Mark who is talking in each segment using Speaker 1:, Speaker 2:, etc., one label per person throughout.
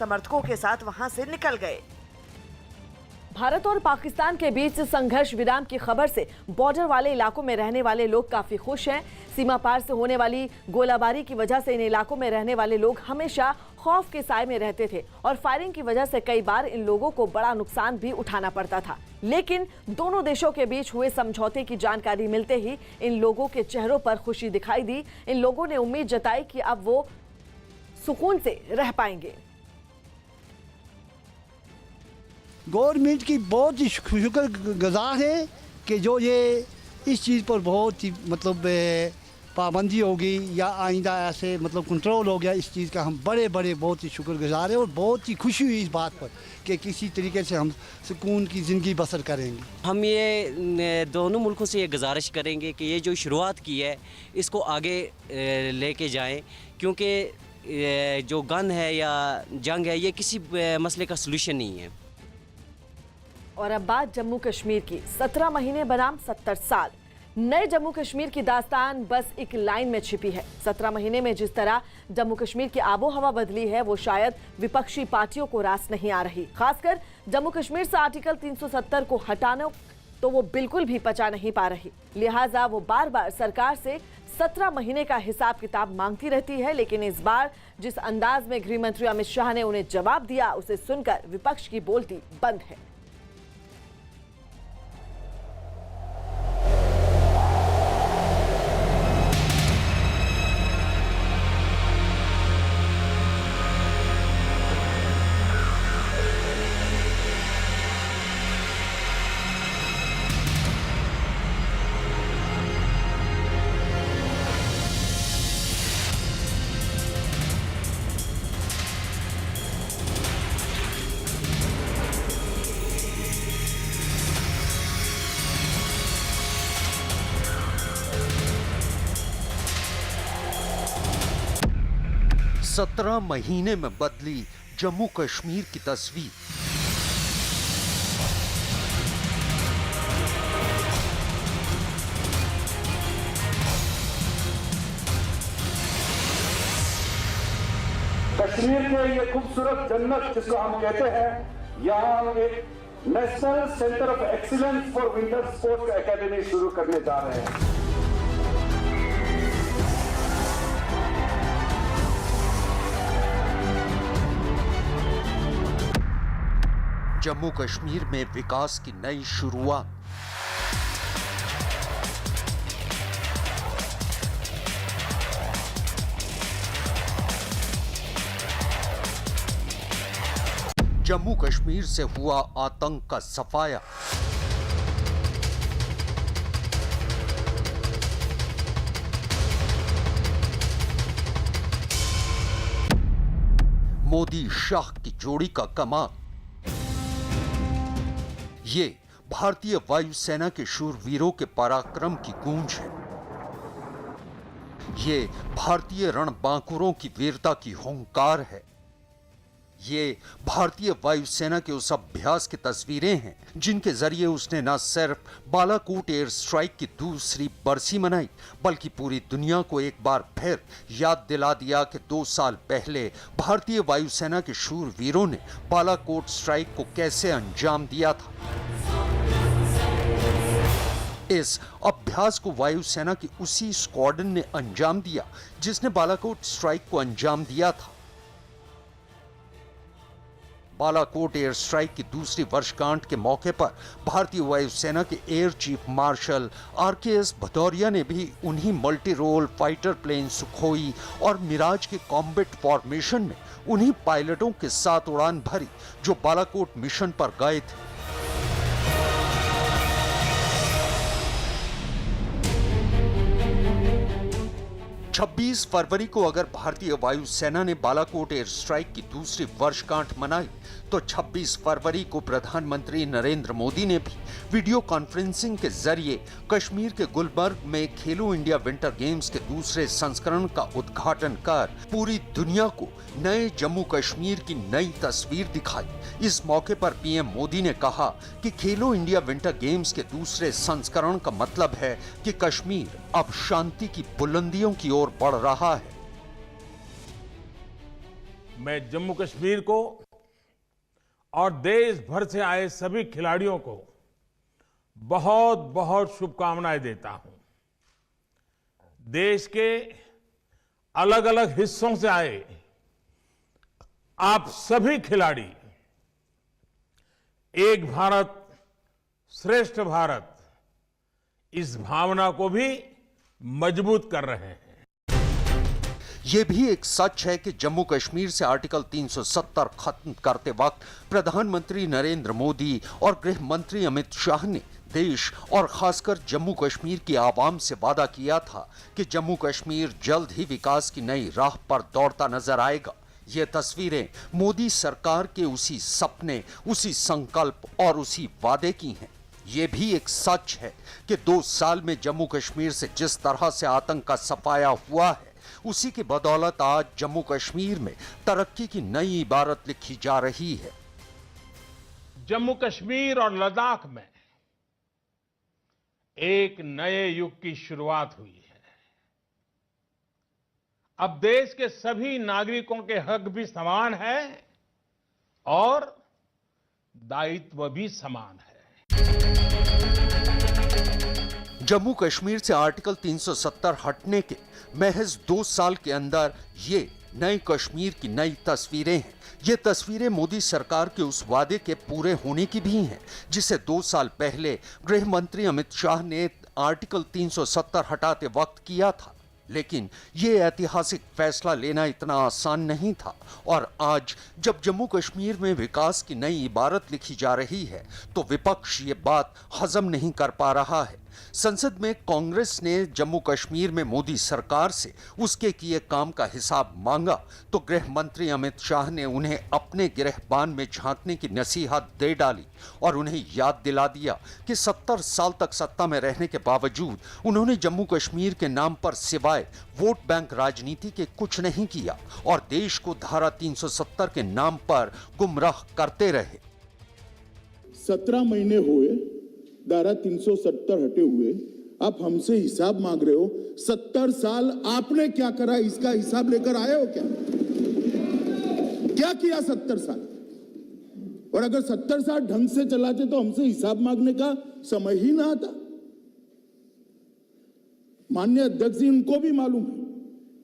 Speaker 1: समर्थकों के साथ वहां से निकल गए।
Speaker 2: भारत और पाकिस्तान के बीच संघर्ष विराम की खबर से बॉर्डर वाले इलाकों में रहने वाले लोग काफी खुश हैं। सीमा पार से होने वाली गोलाबारी की वजह से इन इलाकों में रहने वाले लोग हमेशा खौफ के साए में रहते थे और फायरिंग की वजह से कई बार इन लोगों को बड़ा नुकसान भी उठाना पड़ता था। लेकिन दोनों देशों के बीच हुए समझौते की जानकारी मिलते ही इन लोगों के चेहरों पर खुशी दिखाई दी। इन लोगों ने उम्मीद जताई कि अब वो सुकून से रह पाएंगे।
Speaker 3: गवर्नमेंट की बहुत ही शुक्रगुजार है कि जो ये इस चीज़ पर बहुत ही मतलब पाबंदी होगी या आइंदा ऐसे मतलब कंट्रोल हो गया इस चीज़ का। हम बड़े बहुत ही शुक्रगुजार हैं और बहुत ही खुशी हुई इस बात पर कि किसी तरीके से हम सुकून की ज़िंदगी बसर करेंगे।
Speaker 4: हम ये दोनों मुल्कों से ये गुजारिश करेंगे कि ये जो शुरुआत की है इसको आगे लेके जाएं, क्योंकि जो गन है या जंग है ये किसी मसले का सलूशन नहीं है।
Speaker 2: और अब बात जम्मू कश्मीर की। 17 महीने बनाम 70 साल, नए जम्मू कश्मीर की दास्तान बस एक लाइन में छिपी है। 17 महीने में जिस तरह जम्मू कश्मीर की आबो हवा बदली है वो शायद विपक्षी पार्टियों को रास नहीं आ रही। खासकर जम्मू कश्मीर से आर्टिकल 370 को हटाने तो वो बिल्कुल भी पचा नहीं पा रही। लिहाजा वो बार बार सरकार से 17 महीने का हिसाब किताब मांगती रहती है। लेकिन इस बार जिस अंदाज में गृह मंत्री अमित शाह ने उन्हें जवाब दिया उसे सुनकर विपक्ष की बोलती बंद है।
Speaker 5: सत्रह महीने में बदली जम्मू कश्मीर की तस्वीर।
Speaker 6: कश्मीर के ये खूबसूरत जन्नत जिसको हम कहते हैं, यहाँ एक national centre of excellence for winter sports academy शुरू करने जा रहे हैं।
Speaker 5: जम्मू कश्मीर में विकास की नई शुरुआत। जम्मू कश्मीर से हुआ आतंक का सफाया। मोदी शाह की जोड़ी का कमाल। ये भारतीय वायुसेना के शूरवीरों के पराक्रम की गूंज है। ये भारतीय रणबांकुरों की वीरता की हुंकार है। ये भारतीय वायुसेना के उस अभ्यास की तस्वीरें हैं जिनके जरिए उसने न सिर्फ बालाकोट एयर स्ट्राइक की दूसरी बरसी मनाई बल्कि पूरी दुनिया को एक बार फिर याद दिला दिया कि 2 साल पहले भारतीय वायुसेना के शूरवीरों ने बालाकोट स्ट्राइक को कैसे अंजाम दिया था। इस अभ्यास को वायुसेना की उसी स्क्वाड्रन ने अंजाम दिया जिसने बालाकोट स्ट्राइक को अंजाम दिया था। बालाकोट एयर स्ट्राइक की दूसरी वर्षगांठ के मौके पर भारतीय वायुसेना के air chief marshal RKS Bhadauria ने भी उन्हीं multi role fighter plane Sukhoi और मिराज के कॉम्बैट फॉर्मेशन में उन्हीं पायलटों के साथ उड़ान भरी जो बालाकोट मिशन पर गए थे। छब्बीस फरवरी को अगर भारतीय वायुसेना ने बालाकोट एयर स्ट्राइक की दूसरी वर्षगांठ मनाई तो 26 फरवरी को प्रधानमंत्री नरेंद्र मोदी ने भी वीडियो कॉन्फ्रेंसिंग के जरिए कश्मीर के गुलबर्ग में खेलो इंडिया विंटर गेम्स के दूसरे संस्करण का उद्घाटन कर पूरी दुनिया को नए जम्मू कश्मीर की नई तस्वीर दिखाई। इस मौके पर पीएम मोदी ने कहा कि खेलो इंडिया विंटर गेम्स के दूसरे संस्करण का मतलब है कि कश्मीर अब शांति की बुलंदियों की ओर बढ़ रहा है।
Speaker 7: मैं जम्मू कश्मीर को और देश भर से आए सभी खिलाड़ियों को बहुत बहुत शुभकामनाएं देता हूं। देश के अलग अलग हिस्सों से आए आप सभी खिलाड़ी एक भारत श्रेष्ठ भारत इस भावना को भी मजबूत कर रहे हैं।
Speaker 5: ये भी एक सच है कि जम्मू कश्मीर से आर्टिकल 370 खत्म करते वक्त प्रधानमंत्री नरेंद्र मोदी और गृह मंत्री अमित शाह ने देश और खासकर जम्मू कश्मीर की आवाम से वादा किया था कि जम्मू कश्मीर जल्द ही विकास की नई राह पर दौड़ता नजर आएगा। ये तस्वीरें मोदी सरकार के उसी सपने, उसी संकल्प और उसी वादे की हैं। ये भी एक सच है कि 2 साल में जम्मू कश्मीर से जिस तरह से आतंक का सफाया हुआ है, उसी की बदौलत आज जम्मू कश्मीर में तरक्की की नई इबारत लिखी जा रही है।
Speaker 7: जम्मू कश्मीर और लद्दाख में एक नए युग की शुरुआत हुई है। अब देश के सभी नागरिकों के हक भी समान है और दायित्व भी समान है।
Speaker 5: जम्मू कश्मीर से आर्टिकल 370 हटने के महज 2 साल के अंदर ये नए कश्मीर की नई तस्वीरें हैं। ये तस्वीरें मोदी सरकार के उस वादे के पूरे होने की भी हैं, जिसे 2 साल पहले गृह मंत्री अमित शाह ने आर्टिकल 370 हटाते वक्त किया था। लेकिन ये ऐतिहासिक फैसला लेना इतना आसान नहीं था और आज जब जम्मू कश्मीर में विकास की नई इबारत लिखी जा रही है तो विपक्ष ये बात हजम नहीं कर पा रहा है। संसद में कांग्रेस ने जम्मू कश्मीर में मोदी सरकार से उसके किए काम का हिसाब मांगा तो गृह मंत्री अमित शाह ने उन्हें अपने गिरहबान में झांकने की नसीहत दे डाली और उन्हें याद दिला दिया कि 70 साल तक सत्ता में रहने के बावजूद उन्होंने जम्मू कश्मीर के नाम पर सिवाय वोट बैंक राजनीति के कुछ नहीं किया और देश को धारा 370 के नाम पर गुमराह करते रहे।
Speaker 8: 17 महीने हुए धारा 370 हटे हुए, आप हमसे हिसाब मांग रहे हो। 70 साल आपने क्या करा, इसका हिसाब लेकर आए हो क्या किया 70 साल? और अगर 70 साल ढंग से चलाते तो हमसे हिसाब मांगने का समय ही ना आता। माननीय अध्यक्ष जी, उनको भी मालूम है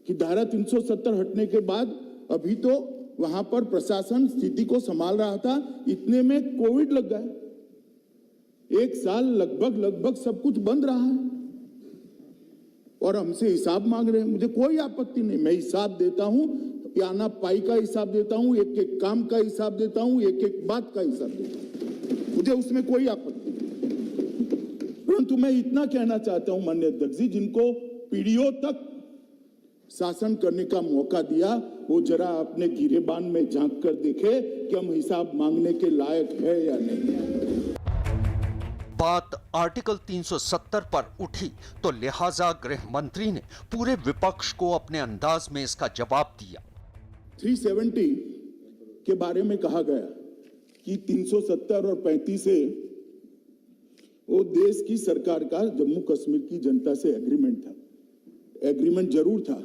Speaker 8: कि धारा 370 हटने के बाद अभी तो वहां पर प्रशासन स्थिति को संभाल रहा था, इतने में कोविड लग गया। 1 साल लगभग सब कुछ बंद रहा है और हमसे हिसाब मांग रहे हैं। मुझे कोई आपत्ति नहीं, मैं हिसाब देता हूं, आना पाई का हिसाब देता हूं, एक एक काम का हिसाब देता हूं, एक एक बात का हिसाब देता हूं, मुझे उसमें कोई आपत्ति नहीं। परंतु मैं इतना कहना चाहता हूं माननीय अध्यक्ष जी, जिनको पीढ़ियों तक शासन करने का मौका दिया, वो जरा अपने गिरेबान में झांक कर देखे कि हम हिसाब मांगने के लायक है या नहीं।
Speaker 5: बात आर्टिकल 370 पर उठी तो लिहाजा गृह मंत्री ने पूरे विपक्ष को अपने अंदाज में इसका जवाब दिया।
Speaker 8: 370 के बारे में कहा गया कि 370 और 35 से वो देश की सरकार का जम्मू कश्मीर की जनता से एग्रीमेंट था। एग्रीमेंट जरूर था,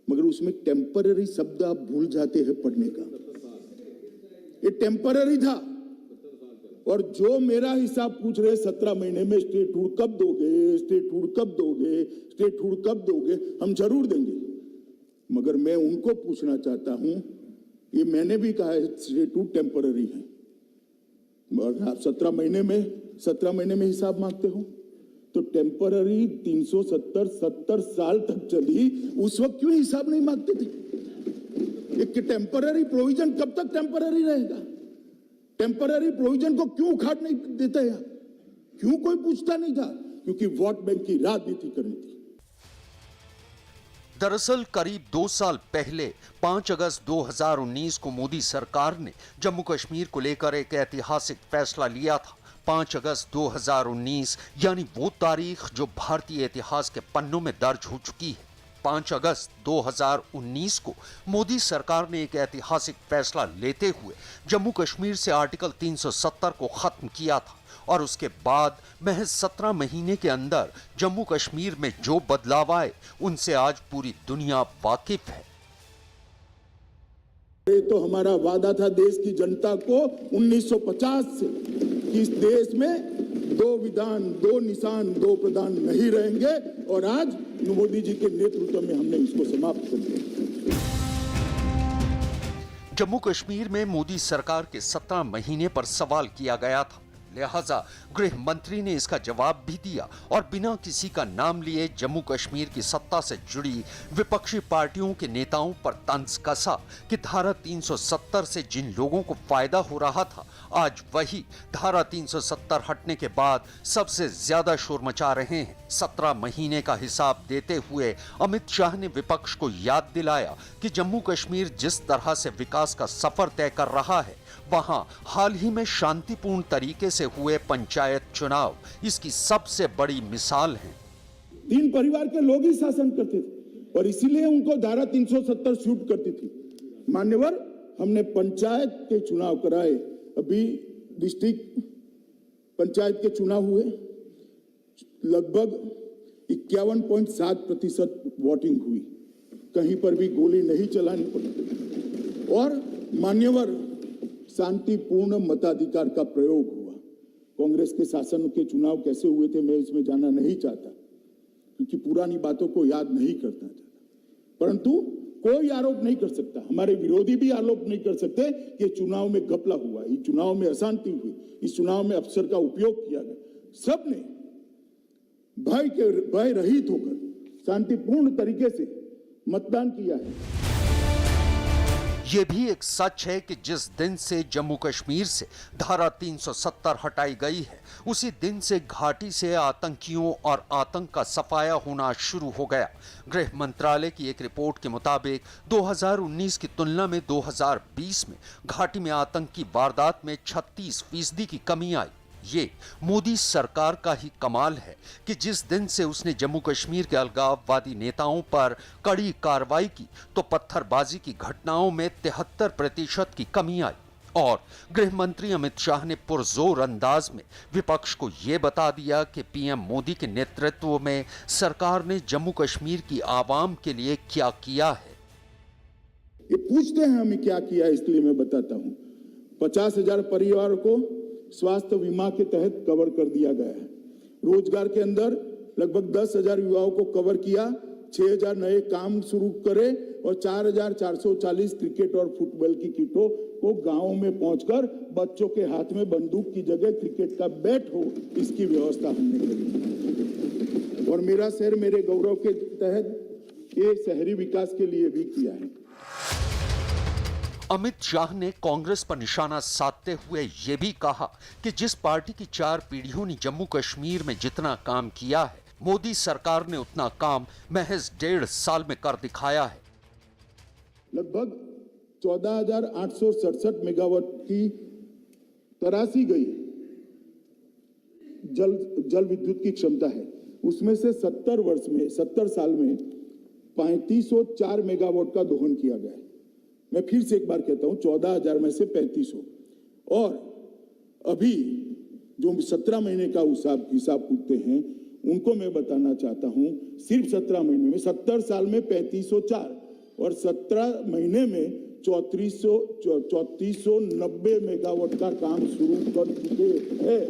Speaker 8: मगर उसमें टेम्पररी शब्द आप भूल जाते हैं पढ़ने का। ये टेम्पररी था और जो मेरा हिसाब पूछ रहे 17 महीने में स्टेटहुड कब दोगे, स्टेटहुड कब दोगे, स्टेटहुड कब दोगे, हम जरूर देंगे। मगर मैं उनको पूछना चाहता हूं, ये मैंने भी कहा है स्टेटहुड टेम्पररी है, मगर आप 17 महीने में हिसाब मांगते हो तो टेम्पररी 370 साल तक चली, उस वक्त क्यों हिसाब नहीं मांगते थे? एक टेम्पररी प्रोविजन कब तक टेम्पररी रहेगा? टेम्पररी प्रोविजन को क्यों उखाड़ नहीं देते हैं? क्यों कोई पूछता नहीं था? क्योंकि वोट बैंक की राजनीति करनी थी।
Speaker 5: दरअसल करीब 2 साल पहले 5 अगस्त 2019 को मोदी सरकार ने जम्मू कश्मीर को लेकर एक ऐतिहासिक फैसला लिया था। 5 अगस्त 2019 यानी वो तारीख जो भारतीय इतिहास के पन्नों में दर्ज हो चुकी है। 5 अगस्त 2019 को मोदी सरकार ने एक ऐतिहासिक फैसला लेते हुए जम्मू कश्मीर से आर्टिकल 370 को खत्म किया था और उसके बाद महज 17 महीने के अंदर जम्मू कश्मीर में जो बदलाव आए उनसे आज पूरी दुनिया वाकिफ है।
Speaker 8: ये तो हमारा वादा था देश की जनता को 1950 से कि इस देश में 2 विधान, 2 निशान, 2 प्रधान नहीं रहेंगे, और आज मोदी जी के नेतृत्व में हमने इसको समाप्त कर दिया।
Speaker 5: जम्मू कश्मीर में मोदी सरकार के 17 महीने पर सवाल किया गया था, लिहाजा गृह मंत्री ने इसका जवाब भी दिया और बिना किसी का नाम लिए जम्मू कश्मीर की सत्ता से जुड़ी विपक्षी पार्टियों के नेताओं पर तंज कसा कि धारा 370 से जिन लोगों को फायदा हो रहा था, आज वही धारा 370 हटने के बाद सबसे ज्यादा शोर मचा रहे हैं। 17 महीने का हिसाब देते हुए अमित शाह ने विपक्ष को याद दिलाया कि जम्मू कश्मीर जिस तरह से विकास का सफर तय कर रहा है, वहां हाल ही में शांतिपूर्ण तरीके से हुए पंचायत चुनाव इसकी सबसे बड़ी मिसाल है।
Speaker 8: 3 परिवार के लोग ही शासन करते थे और इसीलिए उनको धारा 370 शूट करती थी। मान्यवर, हमने पंचायत के चुनाव कराए, अभी डिस्ट्रिक्ट पंचायत के चुनाव हुए, लगभग 51.7% वोटिंग हुई, कहीं पर भी गोली नहीं चलानी पड़ी और मान्यवर शांतिपूर्ण मताधिकार का प्रयोग हुआ। कांग्रेस के शासन के चुनाव कैसे हुए थे मैं इसमें जाना नहीं चाहता, क्योंकि पुरानी बातों को याद नहीं करना चाहता, परंतु कोई आरोप नहीं कर सकता, हमारे विरोधी भी आरोप नहीं कर सकते कि चुनाव में घपला हुआ, इस चुनाव में अशांति हुई, इस चुनाव में अफसर का उपयोग किया गया। सबने भय रहित होकर शांतिपूर्ण तरीके से मतदान किया है।
Speaker 5: ये भी एक सच है कि जिस दिन से जम्मू कश्मीर से धारा 370 हटाई गई है, उसी दिन से घाटी से आतंकियों और आतंक का सफाया होना शुरू हो गया। गृह मंत्रालय की एक रिपोर्ट के मुताबिक 2019 की तुलना में 2020 में घाटी में आतंक की वारदात में 36% की कमी आई। ये मोदी सरकार का ही कमाल है कि जिस दिन से उसने जम्मू कश्मीर के अलगाववादी नेताओं पर कड़ी कार्रवाई की, तो पत्थरबाजी की घटनाओं में 73% की कमी आई और गृह मंत्री अमित शाह ने पुरजोर अंदाज में विपक्ष को यह बता दिया कि पीएम मोदी के नेतृत्व में सरकार ने जम्मू कश्मीर की आवाम के लिए क्या किया है।
Speaker 8: ये पूछते हैं हमें क्या किया, इसलिए मैं बताता हूं। 50,000 परिवारों को स्वास्थ्य बीमा के तहत कवर कर दिया गया है। रोजगार के अंदर लगभग 10,000 युवाओं को कवर किया, 6,000 नए काम शुरू करे और 4,440 क्रिकेट और फुटबॉल की किटों को गांवों में पहुंचकर बच्चों के हाथ में बंदूक की जगह क्रिकेट का बैट हो, इसकी व्यवस्था हमने करी। और मेरा शहर मेरे गौरव के तहत ये शहरी विकास के लिए भी किया है।
Speaker 5: अमित शाह ने कांग्रेस पर निशाना साधते हुए यह भी कहा कि जिस पार्टी की 4 पीढ़ियों ने जम्मू कश्मीर में जितना काम किया है, मोदी सरकार ने उतना काम महज 1.5 साल में कर दिखाया है।
Speaker 8: लगभग 14,867 मेगावाट की तराशी गई जल विद्युत की क्षमता है, उसमें से 70 साल में 3504 मेगावाट का दोहन किया गया है। मैं फिर से एक बार कहता हूं, 14,000 में से 3500, और अभी जो 17 महीने का हिसाब पूछते हैं उनको मैं बताना चाहता हूं, सिर्फ 17 महीने में 70 साल में 3504 और 17 महीने में 3490 मेगावाट का काम शुरू कर चुके हैं।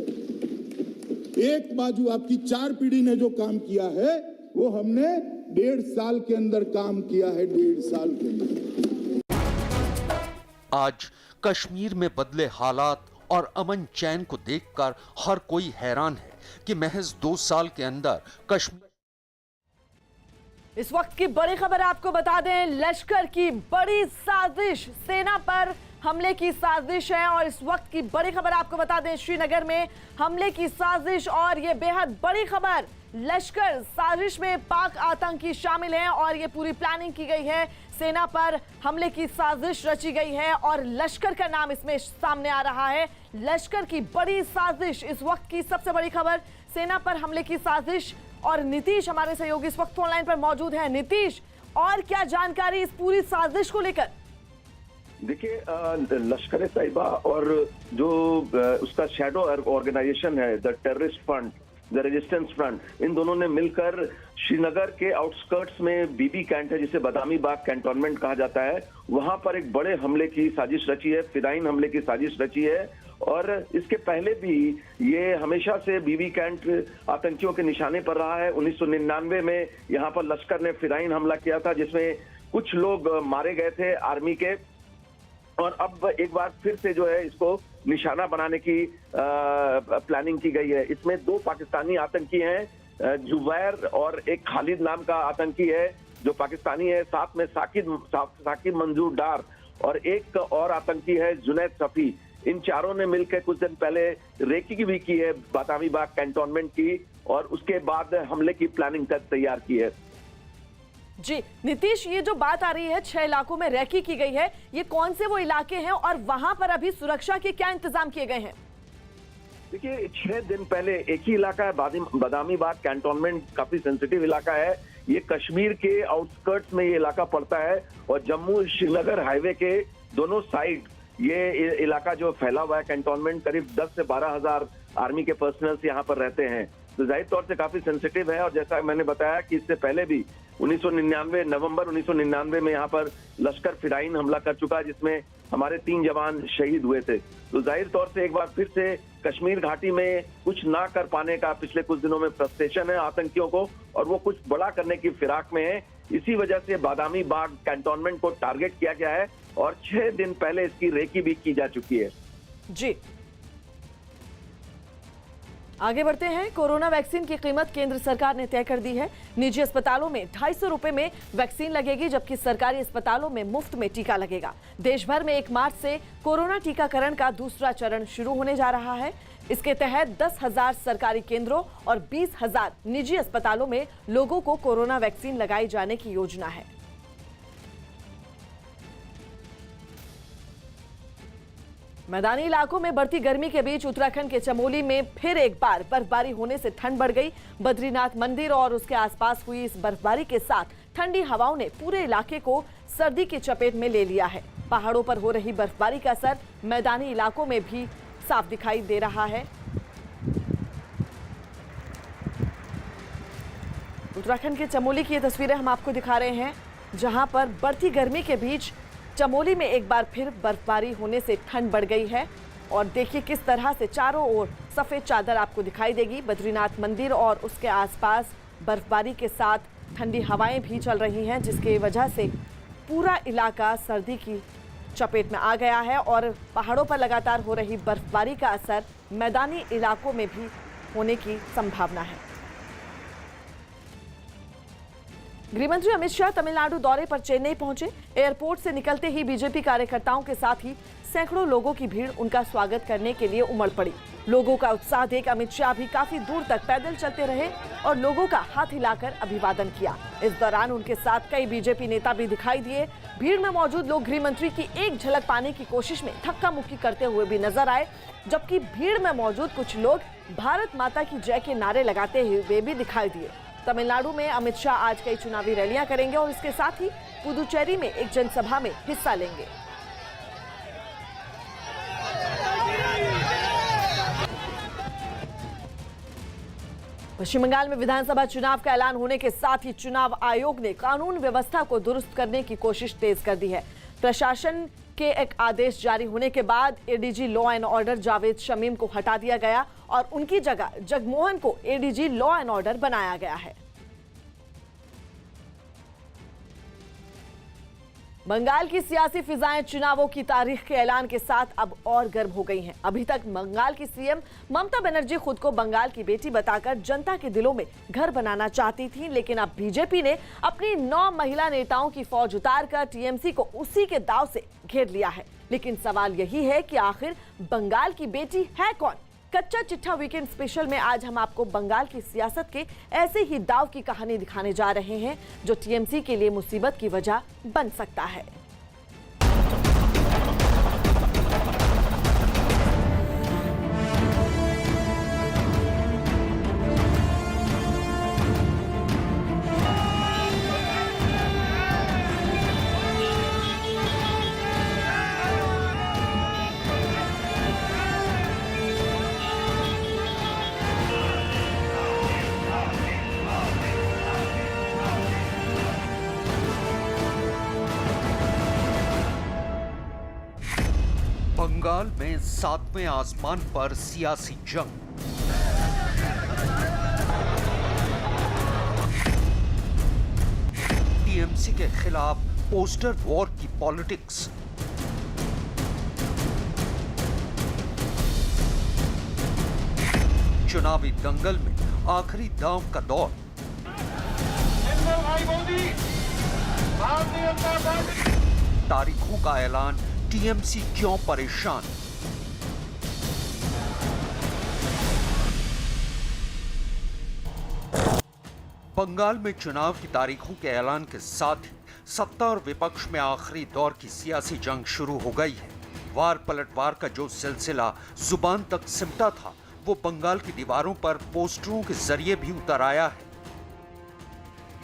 Speaker 8: एक बाजू आपकी 4 पीढ़ी ने जो काम किया है वो हमने 1.5 साल के अंदर काम किया है, 1.5 साल के अंदर।
Speaker 5: आज कश्मीर में बदले हालात और अमन चैन को देखकर हर कोई हैरान है कि महज 2 साल के अंदर कश्मीर।
Speaker 2: इस वक्त की बड़ी खबर आपको बता दें, लश्कर की बड़ी साजिश, सेना पर हमले की साजिश है। और इस वक्त की बड़ी खबर आपको बता दें, श्रीनगर में हमले की साजिश, और ये बेहद बड़ी खबर, लश्कर साजिश में पाक आतंकी शामिल हैं और ये पूरी प्लानिंग की गई है। सेना पर हमले की साजिश रची गई है और लश्कर का नाम इसमें सामने आ रहा है। लश्कर की बड़ी साजिश, इस वक्त की सबसे बड़ी खबर, सेना पर हमले की साजिश। और नीतीश हमारे सहयोगी इस वक्त ऑनलाइन पर मौजूद है। नीतीश, और क्या जानकारी इस पूरी साजिश को लेकर?
Speaker 9: देखिए, लश्कर तैयबा और जो उसका शैडो ऑर्गेनाइजेशन है the terrorist fund, the resistance front, इन दोनों ने मिलकर श्रीनगर के आउटस्कर्ट्स में बीबी कैंट है, जिसे बदामी बाग कैंटोनमेंट कहा जाता है, वहां पर एक बड़े हमले की साजिश रची है, फिदाइन हमले की साजिश रची है। और इसके पहले भी ये हमेशा से बीबी कैंट आतंकियों के निशाने पर रहा है। 1999 में यहाँ पर लश्कर ने फिदाइन हमला किया था, जिसमें कुछ लोग मारे गए थे आर्मी के, और अब एक बार फिर से जो है इसको निशाना बनाने की प्लानिंग की गई है। इसमें 2 पाकिस्तानी आतंकी हैं, जुबैर और एक खालिद नाम का आतंकी है जो पाकिस्तानी है, साथ में साकिब मंजूर डार और एक और आतंकी है जुनैद सफी। इन चारों ने मिलकर कुछ दिन पहले रेकी भी की है बादामी बाग कैंटोनमेंट की, और उसके बाद हमले की प्लानिंग तैयार की है।
Speaker 2: जी नीतीश, ये जो बात आ रही है 6 इलाकों में रेकी की गई है, ये कौन से वो इलाके हैं और वहां पर अभी सुरक्षा के क्या इंतजाम किए गए हैं?
Speaker 9: देखिए, 6 दिन पहले एक ही इलाका है बादामी बाग कैंटोनमेंट, काफी सेंसिटिव इलाका है। ये कश्मीर के आउटस्कर्ट्स में ये इलाका पड़ता है, और जम्मू श्रीनगर हाईवे के दोनों साइड ये इलाका जो फैला हुआ है कैंटोनमेंट, करीब 10 से 12 हजार आर्मी के पर्सनल्स यहाँ पर रहते हैं, तो जाहिर तौर से काफी सेंसिटिव है। और जैसा मैंने बताया कि इससे पहले भी 1999 नवंबर 1999 में यहाँ पर लश्कर फिदाइन हमला कर चुका है, जिसमें हमारे 3 जवान शहीद हुए थे। तो जाहिर तौर से एक बार फिर से कश्मीर घाटी में कुछ ना कर पाने का पिछले कुछ दिनों में फ्रस्ट्रेशन है आतंकियों को, और वो कुछ बड़ा करने की फिराक में है। इसी वजह से बादामी बाग कैंटोनमेंट को टारगेट किया गया है, और 6 दिन पहले इसकी रेकी भी की जा चुकी है।
Speaker 2: जी आगे बढ़ते हैं। कोरोना वैक्सीन की कीमत केंद्र सरकार ने तय कर दी है। निजी अस्पतालों में 250 रुपए में वैक्सीन लगेगी, जबकि सरकारी अस्पतालों में मुफ्त में टीका लगेगा। देश भर में 1 मार्च से कोरोना टीकाकरण का दूसरा चरण शुरू होने जा रहा है। इसके तहत 10,000 सरकारी केंद्रों और 20,000 निजी अस्पतालों में लोगों को कोरोना वैक्सीन लगाई जाने की योजना है। मैदानी इलाकों में बढ़ती गर्मी के बीच उत्तराखंड के चमोली में फिर एक बार बर्फबारी होने से ठंड बढ़ गई। बद्रीनाथ मंदिर और उसके आसपास हुई इस बर्फबारी के साथ ठंडी हवाओं ने पूरे इलाके को सर्दी की चपेट में ले लिया है। पहाड़ों पर हो रही बर्फबारी का असर मैदानी इलाकों में भी साफ दिखाई दे रहा है। उत्तराखंड के चमोली की ये तस्वीरें हम आपको दिखा रहे हैं, जहां पर बढ़ती गर्मी के बीच चमोली में एक बार फिर बर्फबारी होने से ठंड बढ़ गई है। और देखिए किस तरह से चारों ओर सफेद चादर आपको दिखाई देगी। बद्रीनाथ मंदिर और उसके आसपास बर्फबारी के साथ ठंडी हवाएं भी चल रही हैं, जिसकी वजह से पूरा इलाका सर्दी की चपेट में आ गया है। और पहाड़ों पर लगातार हो रही बर्फबारी का असर मैदानी इलाकों में भी होने की संभावना है। गृहमंत्री अमित शाह तमिलनाडु दौरे पर चेन्नई पहुंचे। एयरपोर्ट से निकलते ही बीजेपी कार्यकर्ताओं के साथ ही सैकड़ों लोगों की भीड़ उनका स्वागत करने के लिए उमड़ पड़ी। लोगों का उत्साह देख अमित शाह भी काफी दूर तक पैदल चलते रहे और लोगों का हाथ हिलाकर अभिवादन किया। इस दौरान उनके साथ कई बीजेपी नेता भी दिखाई दिए। भीड़ में मौजूद लोग गृहमंत्री की एक झलक पाने की कोशिश में धक्का मुक्की करते हुए भी नजर आए, जबकि भीड़ में मौजूद कुछ लोग भारत माता की जय के नारे लगाते हुए भी दिखाई दिए। तमिलनाडु में अमित शाह आज कई चुनावी रैलियां करेंगे और इसके साथ ही पुदुचेरी में एक जनसभा में हिस्सा लेंगे। पश्चिम बंगाल में विधानसभा चुनाव का ऐलान होने के साथ ही चुनाव आयोग ने कानून व्यवस्था को दुरुस्त करने की कोशिश तेज कर दी है। प्रशासन के एक आदेश जारी होने के बाद ADG law and order Javed Shamim को हटा दिया गया और उनकी जगह जगमोहन को एडीजी लॉ एंड ऑर्डर बनाया गया है। बंगाल की सियासी फिजाएं चुनावों की तारीख के ऐलान के साथ अब और गर्म हो गई हैं। अभी तक बंगाल की सीएम ममता बनर्जी खुद को बंगाल की बेटी बताकर जनता के दिलों में घर बनाना चाहती थी, लेकिन अब बीजेपी ने अपनी 9 महिला नेताओं की फौज उतारकर टीएमसी को उसी के दाव से घेर लिया है। लेकिन सवाल यही है कि आखिर बंगाल की बेटी है कौन? कच्चा चिट्ठा वीकेंड स्पेशल में आज हम आपको बंगाल की सियासत के ऐसे ही दाव की कहानी दिखाने जा रहे हैं जो टीएमसी के लिए मुसीबत की वजह बन सकता है।
Speaker 5: में 7वें आसमान पर सियासी जंग। टीएमसी के खिलाफ पोस्टर वॉर की पॉलिटिक्स। चुनावी दंगल में आखिरी दांव का दौर। तारीखों का ऐलान, टीएमसी क्यों परेशान? बंगाल में चुनाव की तारीखों के ऐलान के साथ ही सत्ता और विपक्ष में आखिरी दौर की सियासी जंग शुरू हो गई है। वार पलटवार का जो सिलसिला जुबान तक सिमटा था, वो बंगाल की दीवारों पर पोस्टरों के जरिए भी उतर आया है।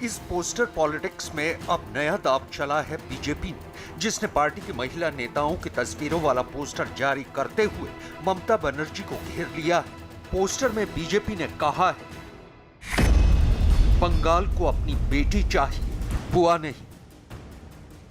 Speaker 5: इस पोस्टर पॉलिटिक्स में अब नया दांव चला है बीजेपी ने, जिसने पार्टी की महिला नेताओं की तस्वीरों वाला पोस्टर जारी करते हुए ममता बनर्जी को घेर लिया है। पोस्टर में बीजेपी ने कहा है, बंगाल को अपनी बेटी चाहिए, बुआ नहीं।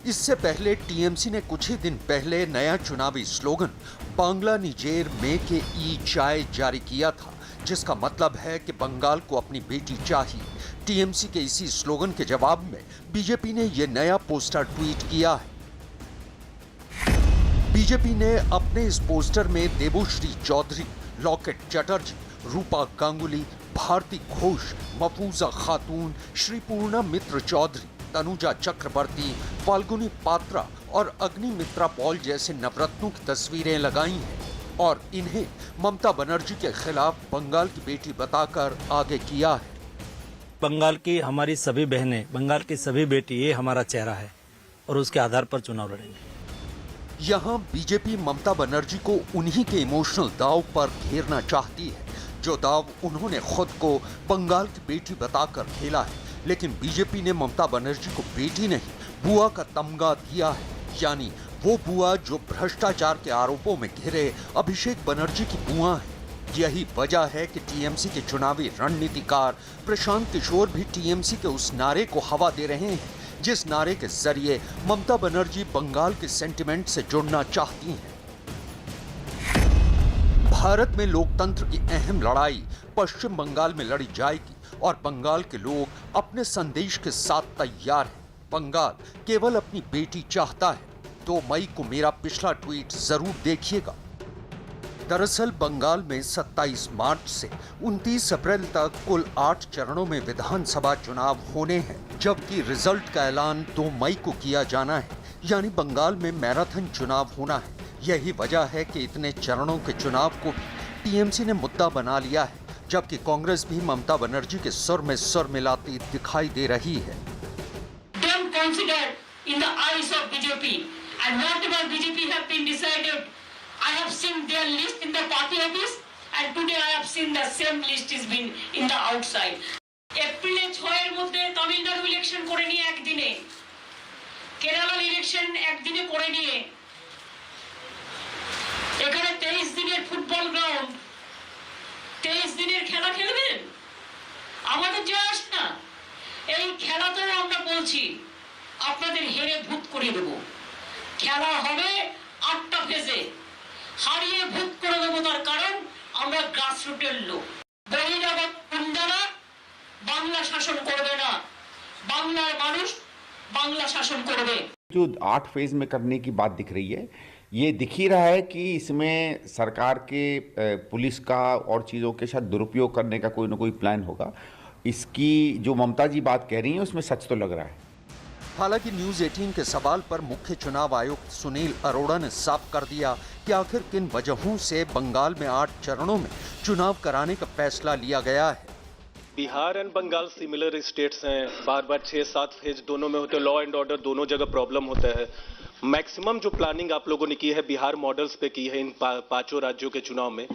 Speaker 5: इससे पहले टीएमसी ने कुछ ही दिन पहले नया चुनावी स्लोगन बांग्ला निजेर में के ई चाय जारी किया था, जिसका मतलब है कि बंगाल को अपनी बेटी चाहिए। टीएमसी के इसी स्लोगन के जवाब में बीजेपी ने यह नया पोस्टर ट्वीट किया है। बीजेपी ने अपने इस पोस्टर में देवोश्री चौधरी, लॉकेट चटर्जी, रूपा गांगुली, भारती घोष, मफूजा खातून, श्रीपूर्णा मित्र चौधरी, तनुजा चक्रवर्ती, फाल्गुनी पात्रा और अग्निमित्रा पॉल जैसे नवरत्नों की तस्वीरें लगाई हैं और इन्हें ममता बनर्जी के खिलाफ बंगाल की बेटी बताकर आगे किया है।
Speaker 10: बंगाल की हमारी सभी बहनें, बंगाल की सभी बेटी, ये हमारा चेहरा है और उसके आधार पर चुनाव लड़ेंगे।
Speaker 5: यहाँ बीजेपी ममता बनर्जी को उन्हीं के इमोशनल दाव पर घेरना चाहती है, जो दाव उन्होंने खुद को बंगाल की बेटी बताकर खेला है। लेकिन बीजेपी ने ममता बनर्जी को बेटी नहीं, बुआ का तमगा दिया है, यानी वो बुआ जो भ्रष्टाचार के आरोपों में घिरे अभिषेक बनर्जी की बुआ है। यही वजह है कि टीएमसी के चुनावी रणनीतिकार प्रशांत किशोर भी टीएमसी के उस नारे को हवा दे रहे हैं, जिस नारे के जरिए ममता बनर्जी बंगाल के सेंटिमेंट से जुड़ना चाहती हैं। भारत में लोकतंत्र की अहम लड़ाई पश्चिम बंगाल में लड़ी जाएगी और बंगाल के लोग अपने संदेश के साथ तैयार हैं। बंगाल केवल अपनी बेटी चाहता है। 2 मई को मेरा पिछला ट्वीट जरूर देखिएगा। दरअसल बंगाल में 27 मार्च से 29 अप्रैल तक कुल 8 चरणों में विधानसभा चुनाव होने हैं, जबकि रिजल्ट का ऐलान 2 मई को किया जाना है। यानी बंगाल में मैराथन चुनाव होना है। यही वजह है कि इतने चरणों के चुनाव को भी टीएमसी ने मुद्दा बना लिया है, जबकि कांग्रेस भी ममता बनर्जी के सुर में सुर मिलाती दिखाई दे रही है।
Speaker 11: Don't consider in the eyes of BJP and whatever BJP have been decided, I have seen their list in the party office and today I have seen the same list is been in the outside. এপ্রিলে 6 এর মধ্যে Tamil Nadu election করে নিয়ে একদিনে, Kerala election একদিনে করে নিয়ে, এখানে 23 দিনের ফুটবল গ্রাউন্ড, 23 দিনের খেলা খেলবেন? আমাদের যে আসে না, এই খেলাতেও আমরা বলছি আপনাদের হেরে ভূত করে দেব। খেলা হবে 8টা ফেজে, হারিয়ে ভূত করে দেবো। তার কারণ আমরা গ্রাসরুটের লোক। বহিরাগত গুন্ডারা বাংলা শাসন করবে না, বাংলার মানুষ বাংলা শাসন করবে।
Speaker 12: जो 8 फेज में करने की बात दिख रही है, ये दिख ही रहा है कि इसमें सरकार के पुलिस का और चीज़ों के साथ दुरुपयोग करने का कोई ना कोई प्लान होगा। इसकी जो ममता जी बात कह रही हैं उसमें सच तो लग रहा है।
Speaker 5: हालांकि न्यूज 18 के सवाल पर मुख्य चुनाव आयुक्त सुनील अरोड़ा ने साफ कर दिया कि आखिर किन वजहों से बंगाल में 8 चरणों में चुनाव कराने का फैसला लिया गया है।
Speaker 13: Bihar and Bengal similar states हैं, बार बार 6-7 फेज दोनों में होते हैं, लॉ एंड ऑर्डर दोनों जगह प्रॉब्लम होता है। मैक्सिमम जो प्लानिंग आप लोगों ने की है बिहार मॉडल्स पे की है इन 5 राज्यों के चुनाव में,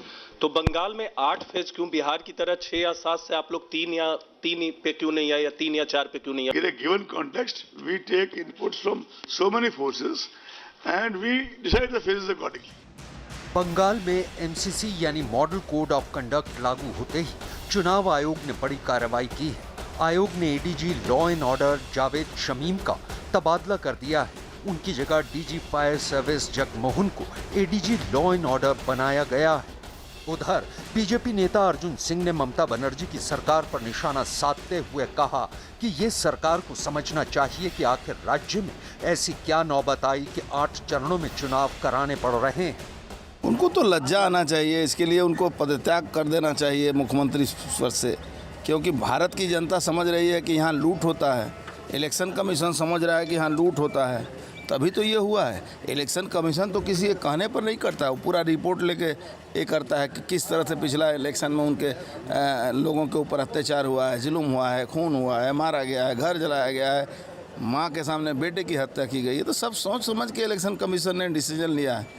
Speaker 13: तो बंगाल में 8 फेज क्यों, बिहार की तरह 6 या 7 से आप लोग 3 पे क्यों नहीं आए या 3 या 4 पे क्यों नहीं आए?
Speaker 8: In a given context, we take inputs from so many forces and we decide the phases accordingly.
Speaker 5: Bengal में एमसीसी यानी मॉडल कोड ऑफ कंडक्ट लागू होते ही चुनाव आयोग ने बड़ी कार्रवाई की है। आयोग ने ADG law and order Javed Shamim का तबादला कर दिया है उनकी जगह डीजी फायर सर्विस जगमोहन को एडीजी लॉ एंड ऑर्डर बनाया गया है। उधर बीजेपी नेता अर्जुन सिंह ने ममता बनर्जी की सरकार पर निशाना साधते हुए कहा कि ये सरकार को समझना चाहिए कि आखिर राज्य में ऐसी क्या नौबत आई कि 8 चरणों में चुनाव कराने पड़ रहे हैं।
Speaker 14: उनको तो लज्जा आना चाहिए, इसके लिए उनको पदत्याग कर देना चाहिए मुख्यमंत्री पद से, क्योंकि भारत की जनता समझ रही है कि यहाँ लूट होता है। इलेक्शन कमीशन समझ रहा है कि यहाँ लूट होता है, तभी तो ये हुआ है। इलेक्शन कमीशन तो किसी के कहने पर नहीं करता है, वो पूरा रिपोर्ट लेके ये करता है कि किस तरह से पिछला इलेक्शन में उनके लोगों के ऊपर अत्याचार हुआ है, जुल्म हुआ है, खून हुआ है, मारा गया है, घर जलाया गया है, माँ के सामने बेटे की हत्या की गई है। तो सब सोच समझ के इलेक्शन कमीशन ने डिसीजन लिया है।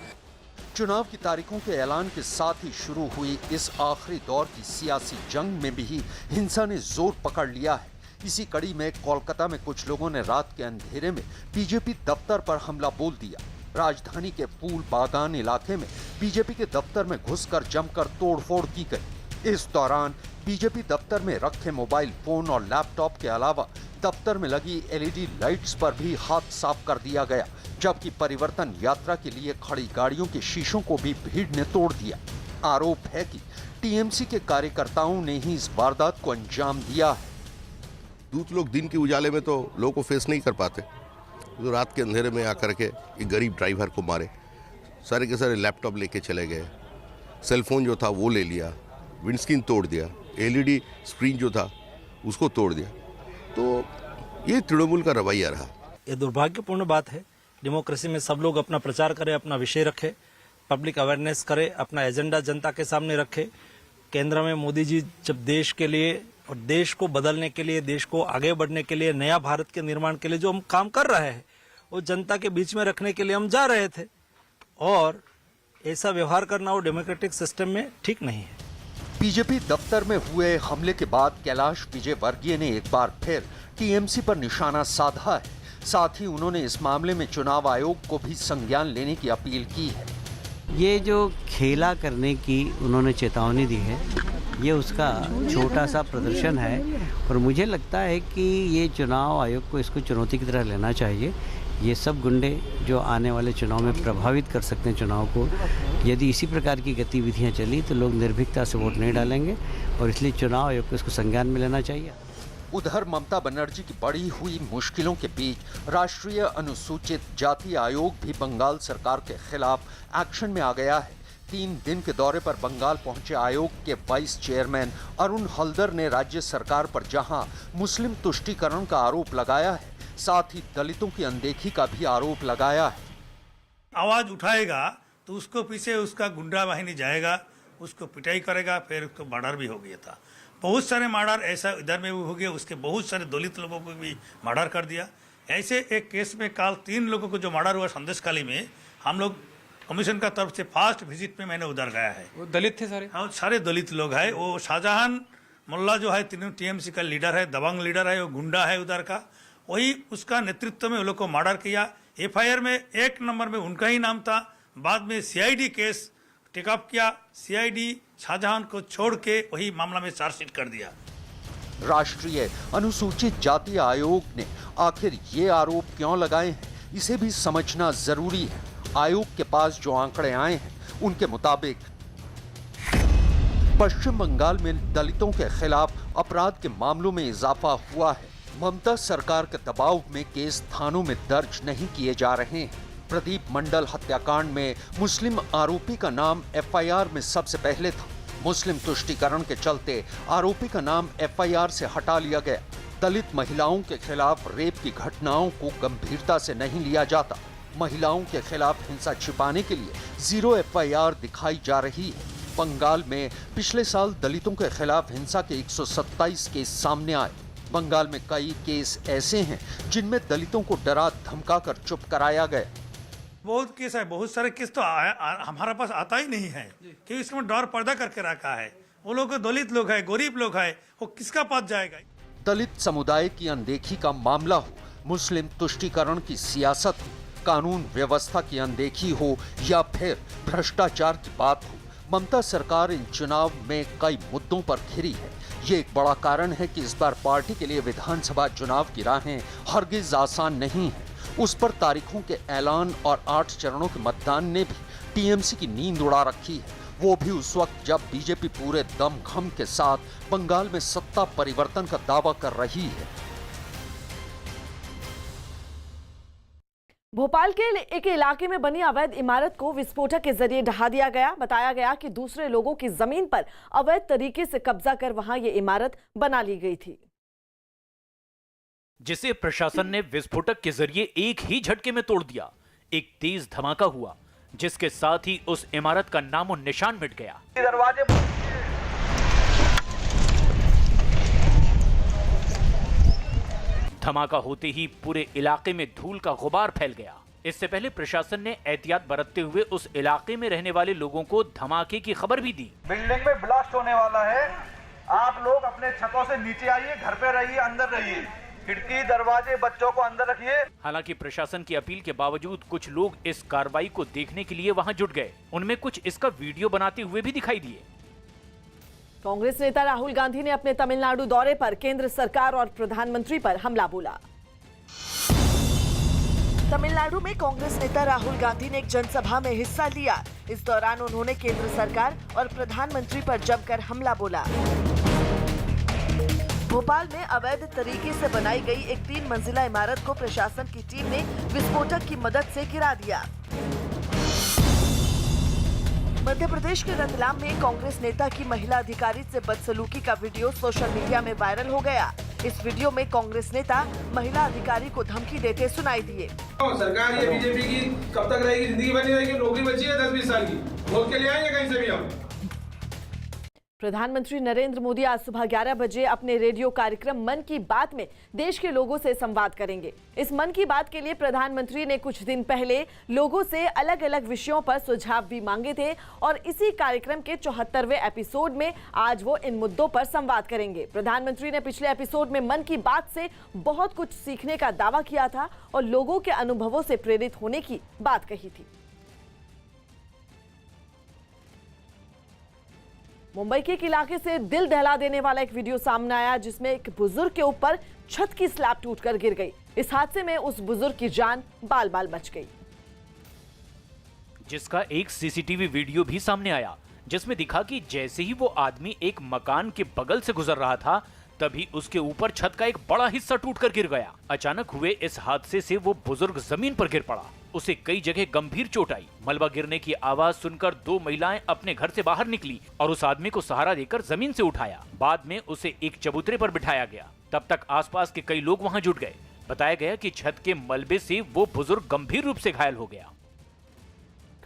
Speaker 5: चुनाव की तारीखों के ऐलान के साथ ही शुरू हुई इस आखिरी दौर की सियासी जंग में भी हिंसा ने जोर पकड़ लिया है। इसी कड़ी में कोलकाता में कुछ लोगों ने रात के अंधेरे में बीजेपी दफ्तर पर हमला बोल दिया। राजधानी के फूल बागान इलाके में बीजेपी के दफ्तर में घुसकर जमकर तोड़फोड़ की गई। इस दौरान बीजेपी दफ्तर में रखे मोबाइल फोन और लैपटॉप के अलावा दफ्तर में लगी एलईडी लाइट्स पर भी हाथ साफ कर दिया गया, जबकि परिवर्तन यात्रा के लिए खड़ी गाड़ियों के शीशों को भी भीड़ ने तोड़ दिया। आरोप है कि टीएमसी के कार्यकर्ताओं ने ही इस वारदात को अंजाम दिया है।
Speaker 15: दूत लोग दिन के उजाले में तो लोगों को फेस नहीं कर पाते, तो रात के अंधेरे में आकर के एक गरीब ड्राइवर को मारे, सारे के सारे लैपटॉप लेके चले गए, सेलफोन जो था वो ले लिया, विंडस्क्रीन तोड़ दिया, एलईडी स्क्रीन जो था उसको तोड़ दिया। तो ये तृणमूल का रवैया रहा।
Speaker 10: ये दुर्भाग्यपूर्ण बात है। डेमोक्रेसी में सब लोग अपना प्रचार करें, अपना विषय रखें, पब्लिक अवेयरनेस करें, अपना एजेंडा जनता के सामने रखें। केंद्र में मोदी जी जब देश के लिए और देश को बदलने के लिए, देश को आगे बढ़ने के लिए, नया भारत के निर्माण के लिए जो हम काम कर रहे हैं वो जनता के बीच में रखने के लिए हम जा रहे थे, और ऐसा व्यवहार करना वो डेमोक्रेटिक सिस्टम में ठीक नहीं है।
Speaker 5: बीजेपी दफ्तर में हुए हमले के बाद कैलाश विजयवर्गीय ने एक बार फिर टीएमसी पर निशाना साधा है। साथ ही उन्होंने इस मामले में चुनाव आयोग को भी संज्ञान लेने की अपील की है।
Speaker 4: ये जो खेला करने की उन्होंने चेतावनी दी है, ये उसका छोटा सा प्रदर्शन है, और मुझे लगता है कि ये चुनाव आयोग को इसको चुनौती की तरह लेना चाहिए। ये सब गुंडे जो आने वाले चुनाव में प्रभावित कर सकते हैं चुनाव को, यदि इसी प्रकार की गतिविधियां चली तो लोग निर्भीकता से वोट नहीं डालेंगे, और इसलिए चुनाव आयोग को इसको संज्ञान में लेना चाहिए।
Speaker 5: उधर ममता बनर्जी की बढ़ी हुई मुश्किलों के बीच राष्ट्रीय अनुसूचित जाति आयोग भी बंगाल सरकार के खिलाफ एक्शन में आ गया है। 3 दिन के दौरे पर बंगाल पहुंचे आयोग के वाइस चेयरमैन अरुण हल्दर ने राज्य सरकार पर जहां मुस्लिम तुष्टीकरण का आरोप लगाया है, साथ ही दलितों की अनदेखी का भी आरोप लगाया है।
Speaker 16: आवाज उठाएगा तो उसको पीछे उसका गुंडा बाहिनी जाएगा, उसको पिटाई करेगा, फिर उसको मर्डर भी हो गया था। बहुत सारे मर्डर ऐसा इधर में भी हो गया, उसके बहुत सारे दलित लोगों को भी मर्डर कर दिया। ऐसे एक केस में कल 3 लोगों को जो मर्डर हुआ संदेशखाली में, हम लोग कमीशन का तरफ से फर्स्ट विजिट में मैंने उधर गया है। वो दलित थे सारे? हाँ, सारे दलित लोग हैं। वो शाहजहान मोल्ला जो है टीएमसी का लीडर है, दबंग लीडर है, वो गुंडा है उधर का, वही उसका नेतृत्व में वो लोग को मर्डर किया। एफआईआर में 1 नंबर में उनका ही नाम था। बाद में सीआईडी केस टेकअप किया, सीआईडी शाहजहान को छोड़ के वही मामला में चार्जशीट कर दिया।
Speaker 5: राष्ट्रीय अनुसूचित जाति आयोग ने आखिर ये आरोप क्यों लगाए हैं, इसे भी समझना जरूरी है। आयोग के पास जो आंकड़े आए हैं उनके मुताबिक पश्चिम बंगाल में दलितों के खिलाफ अपराध के मामलों में इजाफा हुआ है। ममता सरकार के दबाव में केस थानों में दर्ज नहीं किए जा रहे हैं। प्रदीप मंडल हत्याकांड में मुस्लिम आरोपी का नाम एफआईआर में सबसे पहले था। मुस्लिम तुष्टीकरण के चलते आरोपी का नाम एफआईआर से हटा लिया गया। दलित महिलाओं के खिलाफ रेप की घटनाओं को गंभीरता से नहीं लिया जाता। महिलाओं के खिलाफ हिंसा छिपाने के लिए 0 एफआईआर दिखाई जा रही है। बंगाल में पिछले साल दलितों के खिलाफ हिंसा के 127 केस सामने आए। बंगाल में कई केस ऐसे हैं जिनमें दलितों को डरा धमकाकर चुप कराया गया।
Speaker 16: बहुत केस है, बहुत सारे केस तो हमारे पास आता ही नहीं है, क्योंकि इसमें डर पर्दा करके रखा है। वो लोग दलित लोग है, गरीब लोग है, वो किसका पास जाएगा।
Speaker 5: दलित समुदाय की अनदेखी का मामला हो, मुस्लिम तुष्टीकरण की सियासत हो, कानून व्यवस्था की अनदेखी हो या फिर भ्रष्टाचार की बात हो, ममता सरकार इन चुनाव में कई मुद्दों पर घिरी है। ये एक बड़ा कारण है कि इस बार पार्टी के लिए विधानसभा चुनाव की राहें हरगिज आसान नहीं है। उस पर तारीखों के ऐलान और 8 चरणों के मतदान ने भी टीएमसी की नींद उड़ा रखी है, वो भी उस वक्त जब बीजेपी पूरे दमखम के साथ बंगाल में सत्ता परिवर्तन का दावा कर रही है।
Speaker 2: भोपाल के एक इलाके में बनी अवैध इमारत को विस्फोटक के जरिए ढहा दिया गया। बताया गया कि दूसरे लोगों की जमीन पर अवैध तरीके से कब्जा कर वहां ये इमारत बना ली गई थी,
Speaker 17: जिसे प्रशासन ने विस्फोटक के जरिए एक ही झटके में तोड़ दिया। एक तेज धमाका हुआ, जिसके साथ ही उस इमारत का नामो निशान मिट गया। धमाका होते ही पूरे इलाके में धूल का गुबार फैल गया। इससे पहले प्रशासन ने एहतियात बरतते हुए उस इलाके में रहने वाले लोगों को धमाके की खबर भी दी।
Speaker 18: बिल्डिंग में ब्लास्ट होने वाला है, आप लोग अपने छतों से नीचे आइए, घर पे रहिए, अंदर रहिए, खिड़की दरवाजे बच्चों को अंदर रखिए।
Speaker 17: हालांकि प्रशासन की अपील के बावजूद कुछ लोग इस कार्रवाई को देखने के लिए वहां जुट गए। उनमें कुछ इसका वीडियो बनाते हुए भी दिखाई दिए।
Speaker 2: कांग्रेस नेता राहुल गांधी ने अपने तमिलनाडु दौरे पर केंद्र सरकार और प्रधानमंत्री पर हमला बोला।
Speaker 1: तमिलनाडु में कांग्रेस नेता राहुल गांधी ने एक जनसभा में हिस्सा लिया। इस दौरान उन्होंने केंद्र सरकार और प्रधानमंत्री पर जमकर हमला बोला। भोपाल में अवैध तरीके से बनाई गई एक 3 मंजिला इमारत को प्रशासन की टीम ने विस्फोटक की मदद से गिरा दिया। मध्य प्रदेश के रतलाम में कांग्रेस नेता की महिला अधिकारी से बदसलूकी का वीडियो सोशल मीडिया में वायरल हो गया। इस वीडियो में कांग्रेस नेता महिला अधिकारी को धमकी देते सुनाई दिए।
Speaker 18: सरकार ये बीजेपी की कब तक रहेगी, जिंदगी बनी रहेगी, नौकरी बची है 10-20 साल की, वोट के लिए आएंगे कहीं से भी हम।
Speaker 2: प्रधानमंत्री नरेंद्र मोदी आज सुबह 11 बजे अपने रेडियो कार्यक्रम मन की बात में देश के लोगों से संवाद करेंगे। इस मन की बात के लिए प्रधानमंत्री ने कुछ दिन पहले लोगों से अलग अलग विषयों पर सुझाव भी मांगे थे और इसी कार्यक्रम के 74वें एपिसोड में आज वो इन मुद्दों पर संवाद करेंगे। प्रधानमंत्री ने पिछले एपिसोड में मन की बात से बहुत कुछ सीखने का दावा किया था और लोगों के अनुभवों से प्रेरित होने की बात कही थी। मुंबई के एक इलाके से दिल दहला देने वाला एक वीडियो सामने आया, जिसमें एक बुजुर्ग के ऊपर छत की स्लैब टूटकर गिर गई। इस हादसे में उस बुजुर्ग की जान बाल बाल बच गई,
Speaker 17: जिसका एक सीसीटीवी वीडियो भी सामने आया, जिसमें दिखा कि जैसे ही वो आदमी एक मकान के बगल से गुजर रहा था, तभी उसके ऊपर छत का एक बड़ा हिस्सा टूटकर गिर गया। अचानक हुए इस हादसे से वो बुजुर्ग जमीन पर गिर पड़ा। उसे कई जगह गंभीर चोट आई। मलबा गिरने की आवाज सुनकर 2 महिलाएं अपने घर से बाहर निकली और उस आदमी को सहारा देकर जमीन से उठाया। बाद में उसे एक चबूतरे पर बिठाया गया। तब तक आसपास के कई लोग वहां जुट गए। बताया गया कि छत के मलबे से वो बुजुर्ग गंभीर रूप से घायल हो गया।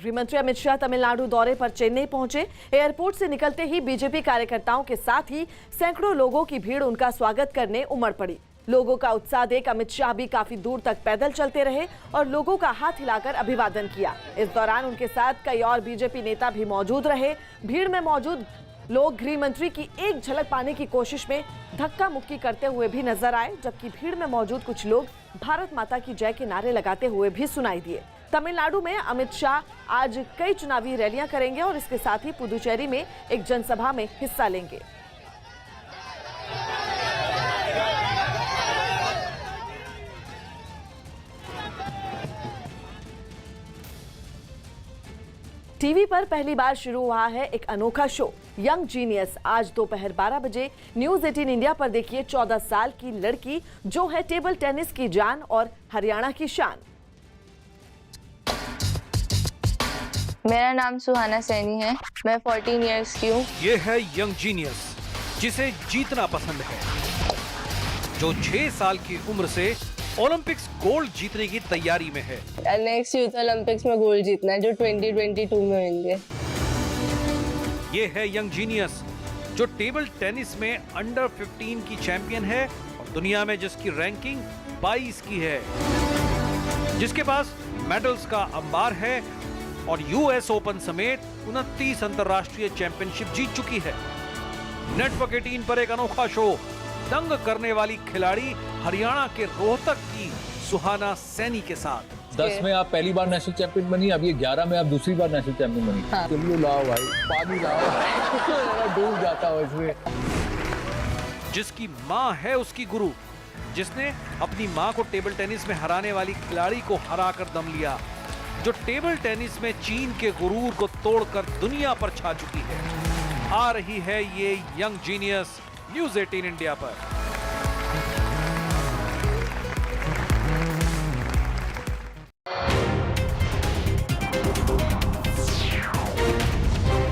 Speaker 2: गृहमंत्री अमित शाह तमिलनाडु दौरे पर चेन्नई पहुंचे। एयरपोर्ट से निकलते ही बीजेपी कार्यकर्ताओं के साथ ही सैकड़ों लोगों की भीड़ उनका स्वागत करने उमड़ पड़ी। लोगों का उत्साह देख अमित शाह भी काफी दूर तक पैदल चलते रहे और लोगों का हाथ हिलाकर अभिवादन किया। इस दौरान उनके साथ कई और बीजेपी नेता भी मौजूद रहे। भीड़ में मौजूद लोग गृह मंत्री की एक झलक पाने की कोशिश में धक्का मुक्की करते हुए भी नजर आए, जबकि भीड़ में मौजूद कुछ लोग भारत माता की जय के नारे लगाते हुए भी सुनाई दिए। तमिलनाडु में अमित शाह आज कई चुनावी रैलियां करेंगे और इसके साथ ही पुदुचेरी में एक जनसभा में हिस्सा लेंगे। टीवी पर पहली बार शुरू हुआ है एक अनोखा शो यंग जीनियस। आज दोपहर 12 बजे न्यूज 18 इंडिया पर देखिए 14 साल की लड़की जो है टेबल टेनिस की जान और हरियाणा की शान।
Speaker 19: मेरा नाम सुहाना सैनी है, मैं 14 इयर्स की हूँ।
Speaker 20: ये है यंग जीनियस, जिसे जीतना पसंद है, जो 6 साल की उम्र से ओलंपिक्स गोल्ड जीतने की तैयारी में है।
Speaker 19: नेक्स्ट यूथ ओलंपिक्स में गोल्ड जीतना है, जो 2022 में होंगे।
Speaker 20: ये है यंग जीनियस, जो टेबल टेनिस में अंडर 15 की चैंपियन है और दुनिया में जिसकी रैंकिंग 22 की है, जिसके पास मेडल्स का अंबार है और यूएस ओपन समेत 29 अंतरराष्ट्रीय चैंपियनशिप जीत चुकी है। नेटवर्क 18 पर एक अनोखा शो, दंग करने वाली खिलाड़ी हरियाणा के रोहतक की सुहाना सैनी के साथ।
Speaker 21: 10 में आप पहली बार नेशनल चैंपियन बनी, अब ये 11 में आप दूसरी बार नेशनल चैंपियन बनी। हाँ। चलिए लाओ भाई, पानी लाओ, डूब जाता हो इसमें।
Speaker 20: जिसकी माँ है उसकी गुरु, जिसने अपनी मां को टेबल टेनिस में हराने वाली खिलाड़ी को हराकर दम लिया, जो टेबल टेनिस में चीन के गुरूर को तोड़कर दुनिया पर छा चुकी है। आ रही है ये यंग जीनियस न्यूज़ 18 इंडिया पर।